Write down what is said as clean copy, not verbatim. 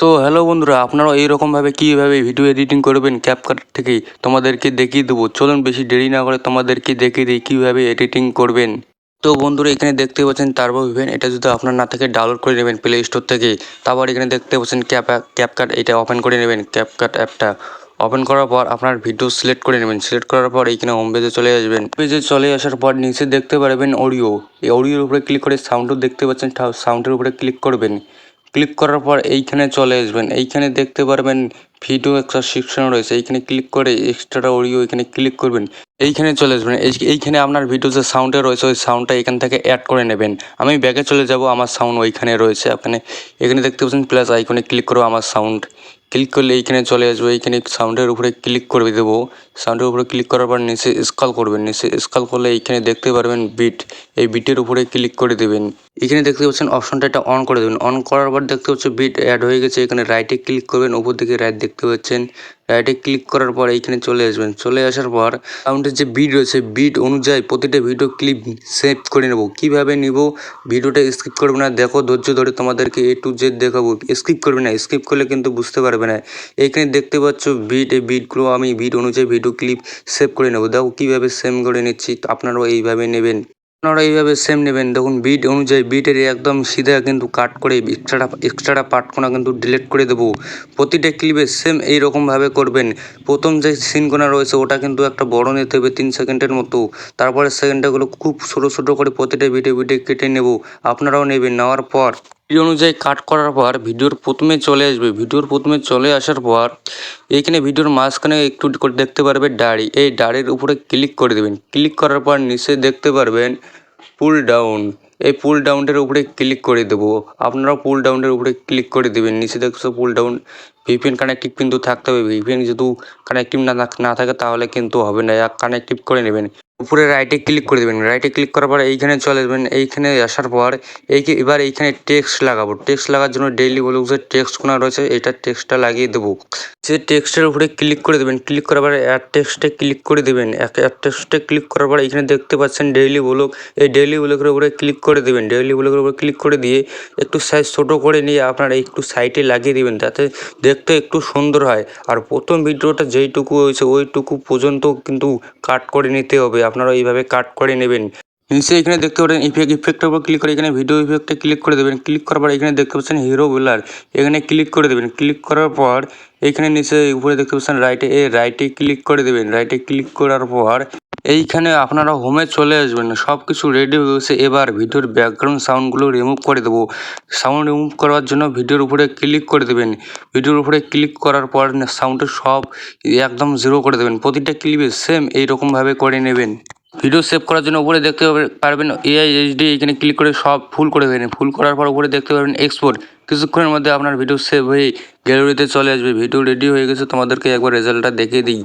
তো হ্যালো বন্ধুরা, আপনারা এইরকমভাবে কীভাবে ভিডিও এডিটিং করবেন ক্যাপকাট থেকেই তোমাদেরকে দেখিয়ে দেবো। চলুন বেশি দেরি না করে তোমাদেরকে দেখিয়ে দিই কীভাবে এডিটিং করবেন। তো বন্ধুরা, এখানে দেখতে পাচ্ছেন টার্বো ভিভেন, এটা যদি আপনার না থাকে ডাউনলোড করে নেবেন প্লে স্টোর থেকে। তারপর এখানে দেখতে পাচ্ছেন ক্যাপকাট, এটা ওপেন করে নেবেন। ক্যাপকাট অ্যাপটা ওপেন করার পর আপনার ভিডিও সিলেক্ট করে নেবেন। সিলেক্ট করার পর এইখানে হোম পেজে চলে আসবেন। পেজে চলে আসার পর নিচে দেখতে পারবেন অডিও। এই অডিওর উপরে ক্লিক করে সাউন্ডও দেখতে পাচ্ছেন, সাউন্ডের উপরে ক্লিক করবেন। ক্লিক করার পর এইখানে চলে আসবেন। এইখানে দেখতে পারবেন ভিডিও একটা সেকশন রয়েছে, এইখানে ক্লিক করে এক্সট্রা অডিও এখানে ক্লিক করবেন। এইখানে চলে আসবেন। এইখানে আপনার ভিডিও যে সাউন্ডটা রয়েছে ওই সাউন্ডটা এখান থেকে অ্যাড করে নেবেন। আমি ব্যাকে চলে যাব, আমার সাউন্ড ওইখানে রয়েছে। এখানে দেখতে পাচ্ছেন প্লাস আইকনে ক্লিক করবো, আমার সাউন্ড ক্লিক করলে এইখানে চলে আসবো। এইখানে সাউন্ডের উপরে ক্লিক করে দেবো। সাউন্ডের উপরে ক্লিক করার পর নিচে স্ক্রল করবেন। নিচে স্ক্রল করলে এইখানে দেখতে পারবেন বিট, এই বিটের উপরে ক্লিক করে দেবেন। এখানে দেখতে পাচ্ছেন অপশনটা এটা অন করে দেবেন। অন করার পর দেখতে পাচ্ছেন বিট অ্যাড হয়ে গেছে। এখানে রাইটে ক্লিক করবেন, উপর দিকে রাইট দেখতে পাচ্ছেন। রাইটে ক্লিক করার পর এইখানে চলে আসবেন। চলে আসার পর সাউন্ডের যে বিট রয়েছে বিট অনুযায়ী প্রতিটা ভিডিও ক্লিপ সেভ করে নেব। কিভাবে নিব, ভিডিওটা স্কিপ করবে না, দেখো ধৈর্য ধরে তোমাদেরকে A to Z দেখাবো। স্কিপ করবে না, স্কিপ করলে কিন্তু বুঝতে পারবে না। এইখানে দেখতে পাচ্ছ বিট, এই বিটগুলো আমি বিট অনুযায়ী ভিডিও ক্লিপ সেভ করে নেব। দেখো কীভাবে সেভ করে নিচ্ছি, আপনারাও এইভাবে নেবেন। আপনারা এইভাবে সেম নেবেন। দেখুন বিট অনুযায়ী বিটের একদম সিধা কিন্তু কাট করে এক্সট্রাটা পার্টগুলো কিন্তু ডিলিট করে দেবো। প্রতিটা ক্লিপে সেম এইরকমভাবে করবেন। প্রথম যে সিনগুলো রয়েছে ওটা কিন্তু একটা বড় নিতে হবে 3 সেকেন্ডের মতো। তারপরে সেকেন্ডগুলো খুব ছোটো ছোটো করে প্রতিটা ভিডিও কেটে নেব। আপনারাও নেবেন। নেওয়ার পর ভিডিও অনুযায়ী কাট করার পর ভিডিওর প্রথমে চলে আসবে। ভিডিওর প্রথমে চলে আসার পর এইখানে ভিডিওর মাঝখানে একটু করে দেখতে পারবে দাড়ি, এই দাড়ির উপরে ক্লিক করে দেবেন। ক্লিক করার পর নিচে দেখতে পারবেন পুল ডাউন, এই পুল ডাউনের উপরে ক্লিক করে দেবো। আপনারাও পুল ডাউনের উপরে ক্লিক করে দেবেন। নিচে দেখছো পুল ডাউন, ভিপিএন কানেক্টিভ কিন্তু থাকতে হবে। ভিপিএন যেহেতু কানেক্টিভ না থাকে তাহলে কিন্তু হবে না, কানেক্টিভ করে নেবেন। উপরে রাইটে ক্লিক করে দেবেন। রাইটে ক্লিক করার পর এইখানে চলে আসবেন। এইখানে আসার পর এবার এইখানে টেক্সট লাগাবো। টেক্সট লাগার জন্য ডেইলি ব্লগসের টেক্সটগুলো রয়েছে, এইটা টেক্সটটা লাগিয়ে দেবো। সে টেক্সটের উপরে ক্লিক করে দেবেন। ক্লিক করার পর অ্যাড টেক্সটে ক্লিক করে দেবেন। অ্যাড টেক্সটে ক্লিক করার পর এখানে দেখতে পাচ্ছেন ডেইলি ব্লগ, এই ডেইলি ব্লগের উপরে ক্লিক করে দেবেন। ডেইলি ব্লগের উপরে ক্লিক করে দিয়ে একটু সাইজ ছোটো করে নিয়ে আপনারা একটু সাইডে লাগিয়ে দেবেন, যাতে দেখতে একটু সুন্দর হয়। আর প্রথম ভিডিওটা যেইটুকু হয়েছে ওইটুকু পর্যন্ত কিন্তু কাট করে নিতে হবে। আপনারা এইভাবে কাট করে নেবেন। নিচে এখানে দেখতে পাচ্ছেন ইফেক্টের উপর ক্লিক করে এখানে ভিডিও ইফেক্টে ক্লিক করে দেবেন। ক্লিক করার পর এখানে দেখতে পাচ্ছেন হিরো ব্লার, এখানে ক্লিক করে দেবেন। ক্লিক করার পর এখানে নিচে উপরে দেখতে পাচ্ছেন রাইটে ক্লিক করে দেবেন। রাইটে ক্লিক করার পর এইখানে আপনারা হোমে চলে আসবেন। সব কিছু রেডি হয়ে গেছে। এবার ভিডিওর ব্যাকগ্রাউন্ড সাউন্ডগুলো রিমুভ করে দেবো। সাউন্ড রিমুভ করার জন্য ভিডিওর উপরে ক্লিক করে দেবেন। ভিডিওর উপরে ক্লিক করার পর সাউন্ডের সব একদম 0 করে দেবেন। প্রতিটা ক্লিপে সেম এইরকমভাবে করে নেবেন। ভিডিও সেভ করার জন্য উপরে দেখতে পারবেন AI HD, এখানে ক্লিক করে সব ফুল করে দেবেন। ফুল করার পর উপরে দেখতে পারবেন এক্সপোর্ট। কিছুক্ষণের মধ্যে আপনার ভিডিও সেভ হয়ে গ্যালারিতে চলে আসবে। ভিডিও রেডি হয়ে গেছে, তোমাদেরকে একবার রেজাল্টটা দেখিয়ে দিই।